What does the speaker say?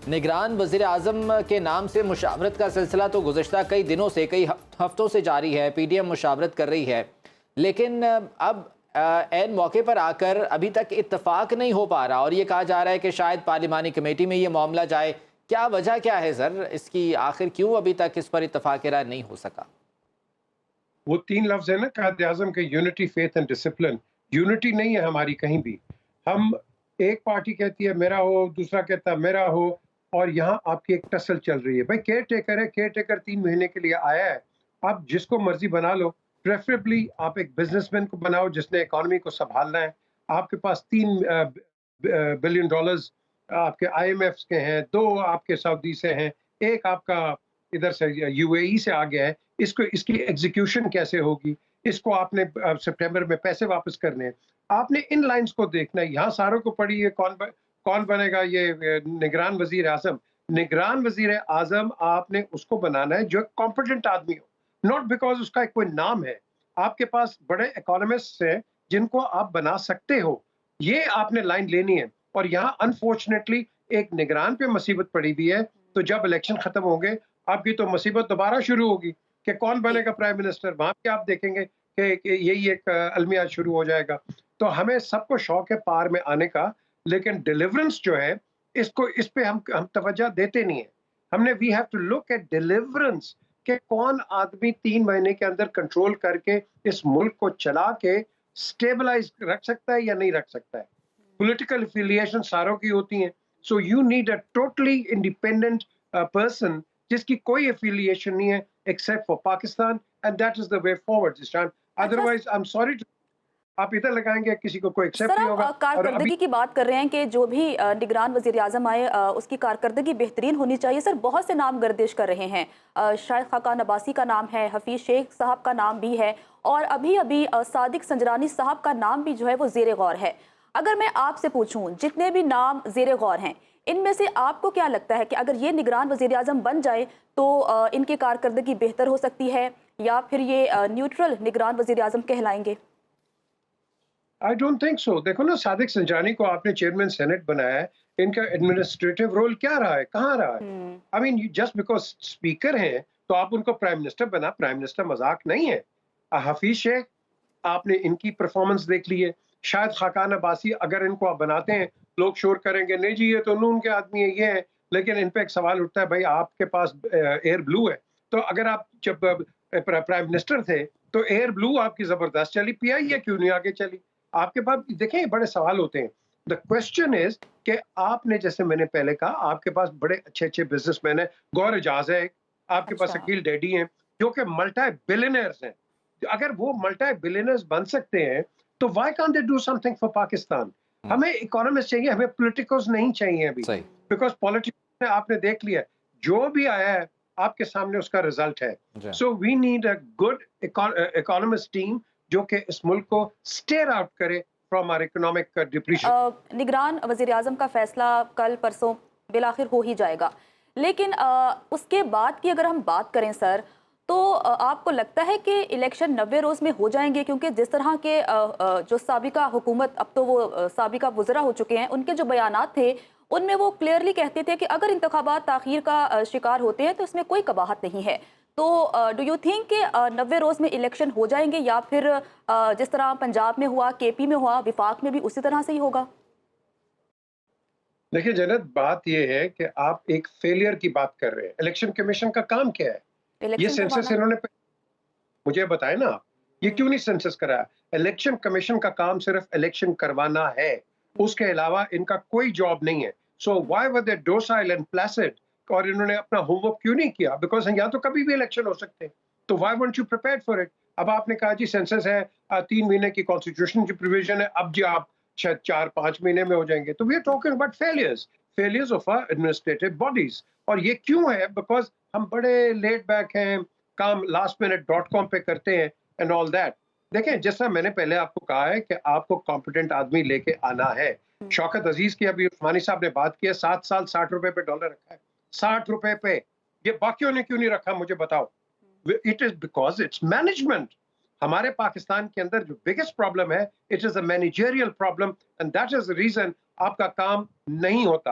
نگران وزیر اعظم کے نام سے مشاورت کا سلسلہ تو گزشتہ کئی دنوں سے کئی ہفتوں سے جاری ہے، پی ڈی ایم مشاورت کر رہی ہے، لیکن اب عین موقع پر آ کر ابھی تک اتفاق نہیں ہو پا رہا، اور یہ کہا جا رہا ہے کہ شاید پارلیمانی کمیٹی میں یہ معاملہ جائے۔ کیا وجہ کیا ہے سر اس کی، آخر کیوں ابھی تک اس پر اتفاق رائے نہیں ہو سکا؟ وہ 3 لفظ ہیں نا قائد اعظم کے، unity, faith and discipline. Unity نہیں ہے ہماری کہیں بھی، ہم ایک پارٹی کہتی ہے میرا ہو، دوسرا کہتا ہے میرا ہو، اور یہاں آپ کی ایک ٹسل چل رہی ہے۔ بھائی کیئر ٹیکر ہے، کیئر ٹیکر 3 مہینے کے لیے آیا ہے، آپ جس کو مرضی بنا لو، پریفریبلی آپ ایک بزنس مین کو بناؤ جس نے اکانومی کو سنبھالنا ہے۔ آپ کے پاس $3 بلین آپ کے آئی ایم ایف کے ہیں، 2 آپ کے سعودی سے ہیں، ایک آپ کا ادھر سے یو اے ای سے آ گیا ہے۔ اس کی ایگزیکیوشن کیسے ہوگی؟ اس کو آپ نے سپٹمبر میں پیسے واپس کرنے ہیں۔ آپ نے ان لائنز کو دیکھنا ہے۔ یہاں ساروں کو پڑھی ہے کون بنے گا یہ نگران وزیر اعظم۔ نگران وزیر اعظم آپ نے اس کو بنانا ہے جو کمپیٹنٹ آدمی ہو، ناٹ بیکاز اس کا کوئی نام ہے۔ آپ کے پاس بڑے اکانومسٹ ہیں جن کو آپ بنا سکتے ہو، یہ آپ نے لائن لینی ہے۔ اور یہاں انفارچونیٹلی ایک نگران پہ مصیبت پڑی ہوئی ہے، تو جب الیکشن ختم ہوں گے آپ کی تو مصیبت دوبارہ شروع ہوگی کہ کون بنے گا پرائم منسٹر۔ وہاں پہ آپ دیکھیں گے کہ یہی ایک المیہ شروع ہو جائے گا۔ تو ہمیں سب کو شوق ہے پار میں آنے کا، لیکن ڈیلیورنس جو ہے اس پہ ہم توجہ دیتے نہیں ہیں۔ ہم نے we have to look at deliverance کہ کون آدمی 3 مہینے کے اندر کنٹرول کر کے اس ملک کو چلا کے سٹیبلائز رکھ سکتا ہے یا نہیں رکھ سکتا ہے۔ پولیٹیکل افیلیشن ساروں کی ہوتی ہیں، so you need a totally independent person جس کی کوئی افیلیشن نہیں ہے except for Pakistan, and that is the way forward this time. Otherwise I am sorry, آپ ادھر لگائیں گے کسی کو کوئی ایکسپٹ سر نہیں ہوگا۔ آپ کارکردگی کی بات کر رہے ہیں کہ جو بھی نگران وزیر اعظم آئے اس کی کارکردگی بہترین ہونی چاہیے۔ سر بہت سے نام گردش کر رہے ہیں، شاہد خاقان عباسی کا نام ہے، حفیظ شیخ صاحب کا نام بھی ہے، اور ابھی صادق سنجرانی صاحب کا نام بھی جو ہے وہ زیر غور ہے۔ اگر میں آپ سے پوچھوں جتنے بھی نام زیر غور ہیں، ان میں سے آپ کو کیا لگتا ہے کہ اگر یہ نگران وزیر اعظم بن جائے تو ان کی کارکردگی بہتر ہو سکتی ہے، یا پھر یہ نیوٹرل نگران وزیر اعظم کہلائیں گے؟ I don't think so۔ دیکھو نا، صادق سنجانی کو آپ نے چیئرمین سینٹ بنایا ہے، ان کا ایڈمنسٹریٹو رول کیا رہا ہے، کہاں رہا ہے؟ I mean just because speaker ہیں تو آپ ان کو پرائم منسٹر بنا، پرائم منسٹر مذاق نہیں ہے۔ حفیظ شیخ، آپ نے ان کی پرفارمنس دیکھ لی ہے۔ شاید خاقان عباسی اگر ان کو آپ بناتے ہیں، لوگ شور کریں گے نہیں جی یہ تو نون کے آدمی ہیں، یہ ہیں، لیکن ان پہ ایک سوال اٹھتا ہے، بھائی آپ کے پاس ایئر بلو ہے، تو اگر آپ جب پرائم منسٹر تھے تو ایئر بلو آپ کی زبردست چلی، پی آئی اے کیوں نہیں آگے چلی؟ آپ کے پاس دیکھیں بڑے سوال ہوتے ہیں۔ دا کوشچن از کہ آپ نے، جیسے میں نے پہلے کہا، آپ کے پاس بڑے اچھے بزنس مین ہیں، گور اعجاز ہے، آپ کے پاس عقیل ڈیڈی ہیں جو کہ ملٹی بلینئرز ہیں۔ اگر وہ ملٹی بلینئرز بن سکتے ہیں تو why can't they do some thing for Pakistan? ہمیں اکانومسٹ چاہیے، ہمیں پولیٹیکلز نہیں چاہیے ابھی، بیکاز پولیٹیکل نے آپ نے دیکھ لیا جو بھی آیا ہے آپ کے سامنے اس کا رزلٹ ہے۔ So we need a good economist team جو کہ اس ملک کو سٹیئر آؤٹ کرے فرام آر اکنامک ڈپریشن۔ نگران وزیر اعظم کا فیصلہ کل پرسوں بالآخر ہو ہی جائے گا، لیکن اس کے بعد کی اگر ہم بات کریں سر، تو آپ کو لگتا ہے کہ الیکشن 90 روز میں ہو جائیں گے؟ کیونکہ جس طرح کے جو سابقہ حکومت، اب تو وہ سابقہ وزراء ہو چکے ہیں، ان کے جو بیانات تھے ان میں وہ کلیئرلی کہتے تھے کہ اگر انتخابات تاخیر کا شکار ہوتے ہیں تو اس میں کوئی قباحت نہیں ہے۔ تو ڈو یو تھنک کہ 90 روز میں الیکشن ہو جائیں گے، یا پھر جس طرح پنجاب میں ہوا، کے پی میں ہوا، وفاق میں بھی اسی طرح سے ہی ہوگا؟ دیکھیں جنت، بات یہ ہے کہ آپ ایک فیلئر کی بات کر رہے ہیں۔ الیکشن کمیشن کا کام کیا ہے؟ یہ الیکشن سینسس انہوں نے مجھے بتائے نا، یہ کیوں نہیں سینسس کرایا؟ الیکشن کمیشن کا کام صرف الیکشن کروانا ہے، اس کے علاوہ ان کا کوئی جاب نہیں ہے۔ So why were they docile and placed? اور انہوں نے اپنا ہوم ورک کیوں نہیں کیا؟ بیکاز یہاں تو کبھی بھی الیکشن ہو سکتے ہیں، تو why won't you prepare for it? اب آپ نے کہا جی سینسس ہے، 3 مہینے کی کانسٹیٹیوشن کی پروویژن ہے، اب جی آپ شاید 4-5 مہینے میں ہو جائیں گے، تو we are talking about failures of our administrative bodies. اور یہ کیوں ہے؟ بیکاز ہم بڑے لیٹ بیک ہیں، کام last minute.com پہ کرتے ہیں اینڈ آل دیٹ۔ دیکھیں جس طرح میں نے پہلے آپ کو کہا ہے کہ آپ کو کمپیٹنٹ آدمی لے کے آنا ہے۔ شوکت عزیز کی ابھی عثمانی صاحب نے بات کی ہے، 7 سال 60 روپے پہ ڈالر رکھا ہے، 60 روپے پہ۔ یہ باقیوں نے کیوں نہیں رکھا مجھے بتاؤ؟ It is because its management. ہمارے پاکستان کے اندر جو بگیسٹ پرابلم ہے، it is a managerial problem, and that is the reason آپ کا کام نہیں ہوتا۔